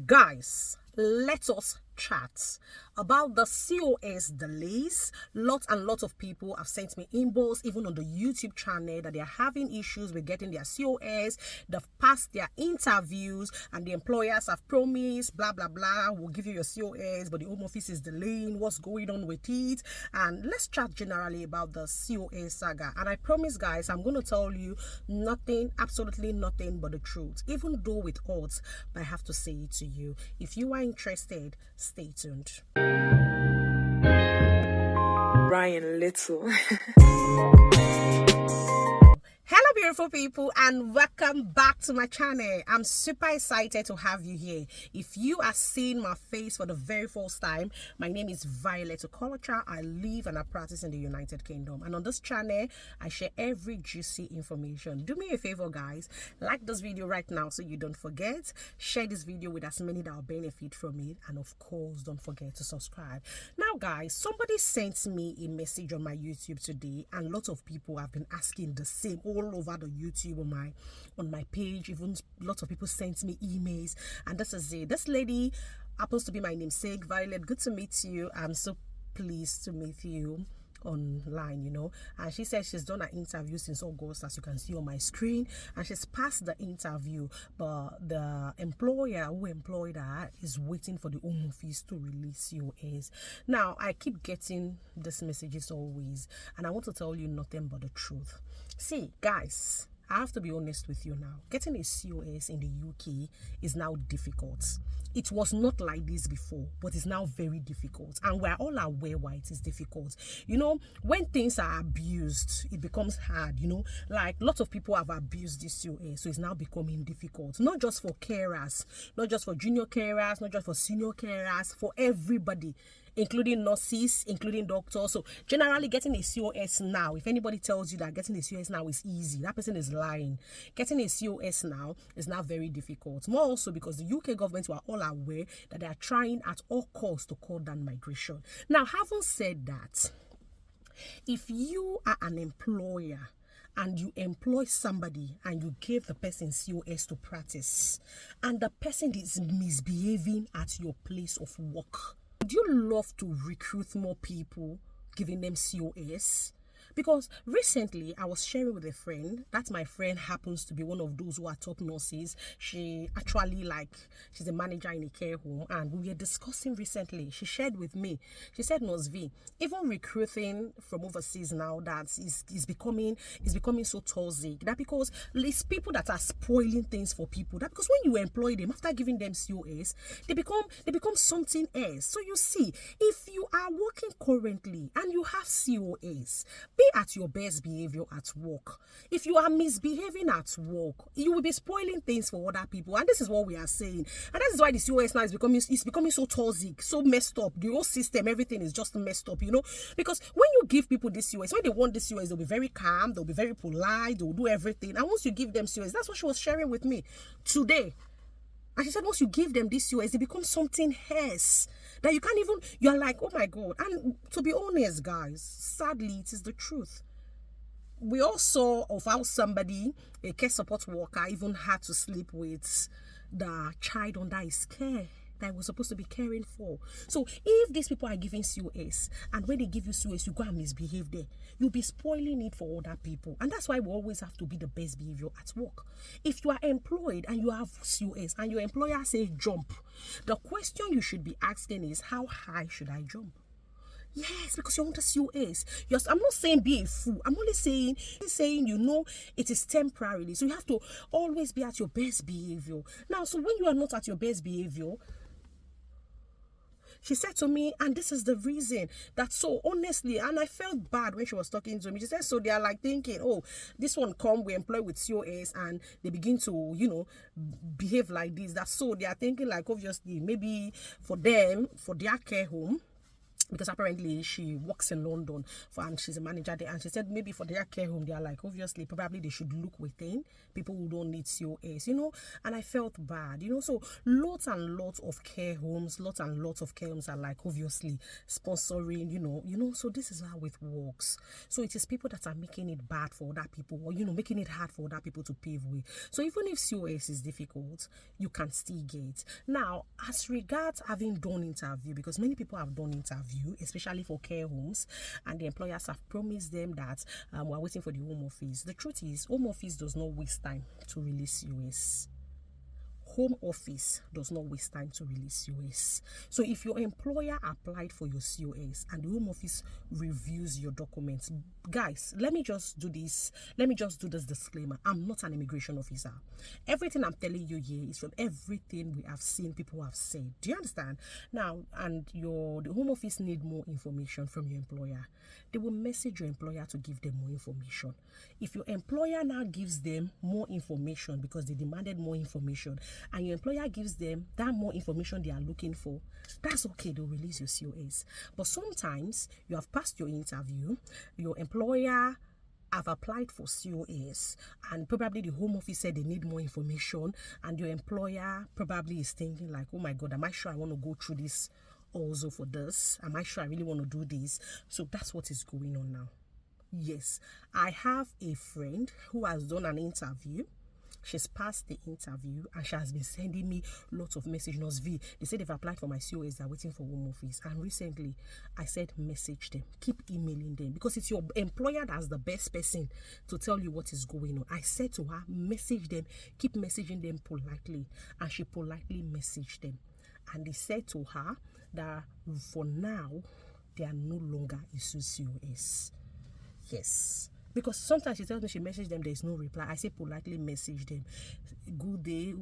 Guys, let us chat about the COS delays. Lots and lots of people have sent me inbox, even on the YouTube channel, that they are having issues with getting their COS. They've passed their interviews and the employers have promised, blah, blah, blah, we'll give you your COS, but the home office is delaying. What's going on with it? And let's chat generally about the COS saga. And I promise, guys, I'm going to tell you nothing, absolutely nothing but the truth, even though with odds, but I have to say it to you. If you are interested, stay tuned. Brian Little. Hello beautiful people, and welcome back to my channel. I'm super excited to have you here. If you are seeing my face for the very first time, my name is Violet Okolocha. I live and I practice in the United Kingdom, and on this channel I share every juicy information. Do me a favor, guys, like this video right now so you don't forget. Share this video with as many that will benefit from it, and of course don't forget to subscribe. Now guys, somebody sent me a message on my YouTube today, and lots of people have been asking the same all over the YouTube on my page. Even lots of people sent me emails, and this is it. This lady happens to be my namesake, Violet. Good to meet you. I'm so pleased to meet you online, and she said she's done an interview since August, as you can see on my screen, and she's passed the interview, but the employer who employed her is waiting for the home office to release COS. Now I keep getting these messages always, and I want to tell you nothing but the truth. See guys, I have to be honest with you now. Getting a COS in the UK is now difficult. It was not like this before, but it's now very difficult. And we're all aware why it is difficult. When things are abused, it becomes hard, Like lots of people have abused this COS, so it's now becoming difficult. Not just for carers, not just for junior carers, not just for senior carers, for everybody, including nurses, including doctors. So generally getting a COS now, if anybody tells you that getting a COS now is easy, that person is lying. Getting a COS now is now very difficult. More also because the UK government were all aware that they are trying at all costs to cut down migration. Now, having said that, if you are an employer and you employ somebody and you give the person COS to practice, and the person is misbehaving at your place of work, would you love to recruit more people giving them COS? Because recently I was sharing with a friend that my friend happens to be one of those who are top nurses. She actually she's a manager in a care home, and we were discussing recently. She shared with me, she said, Nurse V, even recruiting from overseas now, that is becoming so toxic, that because it's people that are spoiling things for people, that because when you employ them after giving them COS, they become something else. So you see, if you are working currently and you have COS, be at your best behavior at work. If you are misbehaving at work, you will be spoiling things for other people, and this is what we are saying. And that is why the COS now is becoming so toxic, so messed up. The whole system, everything is just messed up, because when you give people this COS, when they want this COS, they'll be very calm, they'll be very polite, they'll do everything. And once you give them COS, that's what she was sharing with me today. And she said once you give them this COS, it becomes something else that you can't even, you're like, oh my God. And to be honest, guys, sadly, it is the truth. We all saw of how somebody, a care support worker, even had to sleep with the child under his care that I was supposed to be caring for. So if these people are giving COS, and when they give you COS, you go and misbehave there, you'll be spoiling it for other people. And that's why we always have to be the best behavior at work. If you are employed and you have COS and your employer says jump, the question you should be asking is, how high should I jump? Yes, because you want a COS. Yes, I'm not saying be a fool. I'm only saying it is temporarily. So you have to always be at your best behavior. Now, so when you are not at your best behavior, she said to me, and this is the reason that, so honestly, and I felt bad when she was talking to me. She said, so they are like thinking, oh, this one we employ with COS, and they begin to, behave like this. That's so they are thinking like, obviously, maybe for them, for their care home, because apparently she works in London and she's a manager there, and she said maybe for their care home, they are like, obviously probably they should look within people who don't need COS, and I felt bad, so lots and lots of care homes are like obviously sponsoring, so this is how it works. So it is people that are making it bad for other people, or making it hard for other people to pave way. So even if COS is difficult, you can still get. Now, as regards having done interview, because many people have done interview, especially for care homes, and the employers have promised them that we're waiting for the home office. The truth is, home office does not waste time to release COS. Home office does not waste time to release COS. So if your employer applied for your COS and the home office reviews your documents, guys, let me just do this disclaimer. I'm not an immigration officer. Everything I'm telling you here is from everything we have seen, people have said. Do you understand? Now, and the home office need more information from your employer. They will message your employer to give them more information. If your employer now gives them more information because they demanded more information, and your employer gives them that more information they are looking for, that's okay, they'll release your COS. But sometimes you have passed your interview, your employer have applied for COS, and probably the home office said they need more information, and your employer probably is thinking like, oh my God, am I sure I want to go through this also for this? Am I sure I really want to do this? So that's what is going on now. Yes, I have a friend who has done an interview. She's passed the interview and she has been sending me lots of messages. They said they've applied for my COS, they're waiting for home office. And recently I said message them, keep emailing them, because it's your employer that's the best person to tell you what is going on. I said to her, message them, keep messaging them politely. And she politely messaged them. And they said to her that for now they are no longer issued COS. Yes. Because sometimes she tells me she messaged them, there's no reply. I say politely message them. Good day.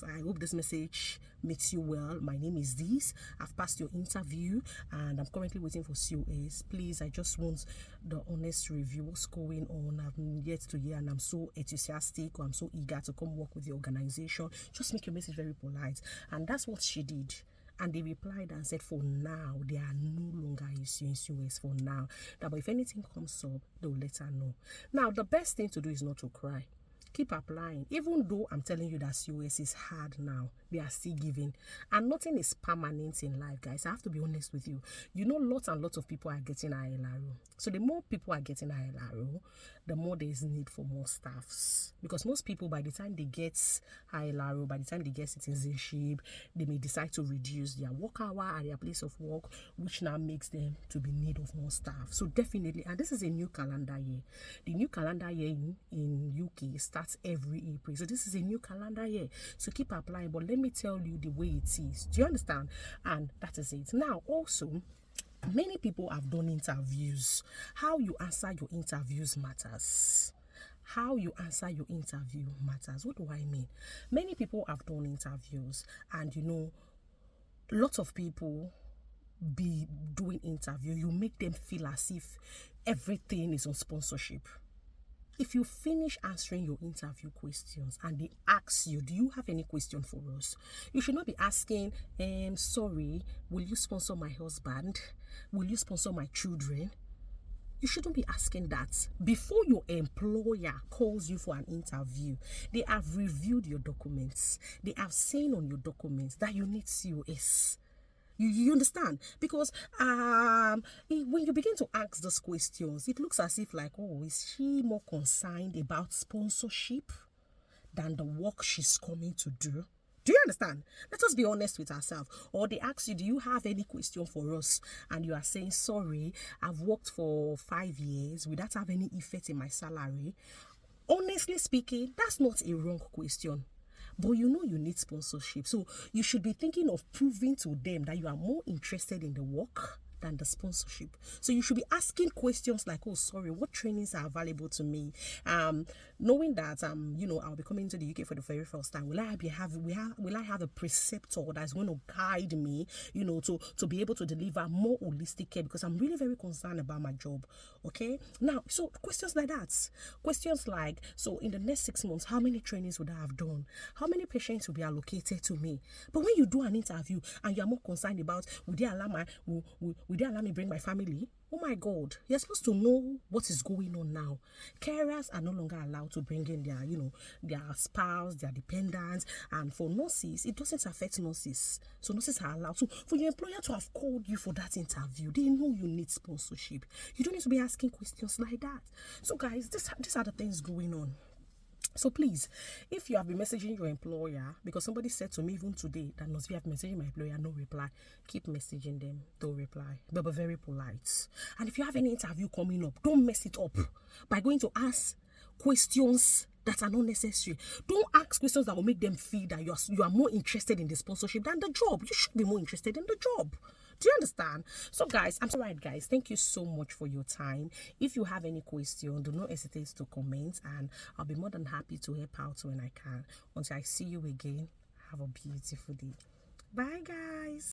I hope this message makes you well. My name is this. I've passed your interview and I'm currently waiting for COS. Please, I just want the honest review. What's going on? I've yet to hear and I'm so enthusiastic, or I'm so eager to come work with the organization. Just make your message very polite. And that's what she did. And they replied and said, for now, they are no longer issuing COS for now. But if anything comes up, they'll let her know. Now, the best thing to do is not to cry. Keep applying. Even though I'm telling you that COS is hard now, they are still giving. And nothing is permanent in life, guys. I have to be honest with you. Lots and lots of people are getting ILRO. So the more people are getting ILRO, the more there is need for more staffs. Because most people, by the time they get ILRO, by the time they get citizenship, they may decide to reduce their work hour at their place of work, which now makes them to be in need of more staff. So definitely, and this is a new calendar year. The new calendar year in UK starts every April. So this is a new calendar year. So keep applying. But let me tell you the way it is. Do you understand? And that is it. Now, also, many people have done interviews. How you answer your interviews matters. How you answer your interview matters. What do I mean? Many people have done interviews, and lots of people be doing interview. You make them feel as if everything is on sponsorship. If you finish answering your interview questions and they ask you, do you have any question for us? You should not be asking, sorry, will you sponsor my husband? Will you sponsor my children? You shouldn't be asking that. Before your employer calls you for an interview, they have reviewed your documents. They have seen on your documents that you need COS. You understand? Because when you begin to ask those questions, it looks as if like, oh, is she more concerned about sponsorship than the work she's coming to do? Do you understand? Let us be honest with ourselves. Or they ask you, do you have any question for us? And you are saying, sorry, I've worked for 5 years without having any effect in my salary. Honestly speaking, that's not a wrong question. But you need sponsorship. So you should be thinking of proving to them that you are more interested in the work than the sponsorship. So you should be asking questions like, oh, sorry, what trainings are available to me? knowing that I'll be coming to the UK for the very first time, will I have a preceptor that's going to guide me, to be able to deliver more holistic care, because I'm really very concerned about my job. Okay, now, so questions like that, questions like, so in the next 6 months, how many trainings would I have done? How many patients will be allocated to me? But when you do an interview and you're more concerned about, would they allow me bring my family? Oh my God, you're supposed to know what is going on now. Carers are no longer allowed to bring in their spouse, their dependents, and for nurses, it doesn't affect nurses. So nurses are allowed. So for your employer to have called you for that interview, they know you need sponsorship. You don't need to be asking questions like that. So guys, these are the things going on. So please, if you have been messaging your employer, because somebody said to me even today that Nosvi have messaging my employer, no reply, keep messaging them, don't reply, but be very polite. And if you have any interview coming up, don't mess it up by going to ask questions that are not necessary. Don't ask questions that will make them feel that you are more interested in the sponsorship than the job. You should be more interested in the job. Do you understand? So guys, I'm sorry, guys. Thank you so much for your time. If you have any question, do not hesitate to comment, and I'll be more than happy to help out when I can. Until I see you again, have a beautiful day. Bye, guys.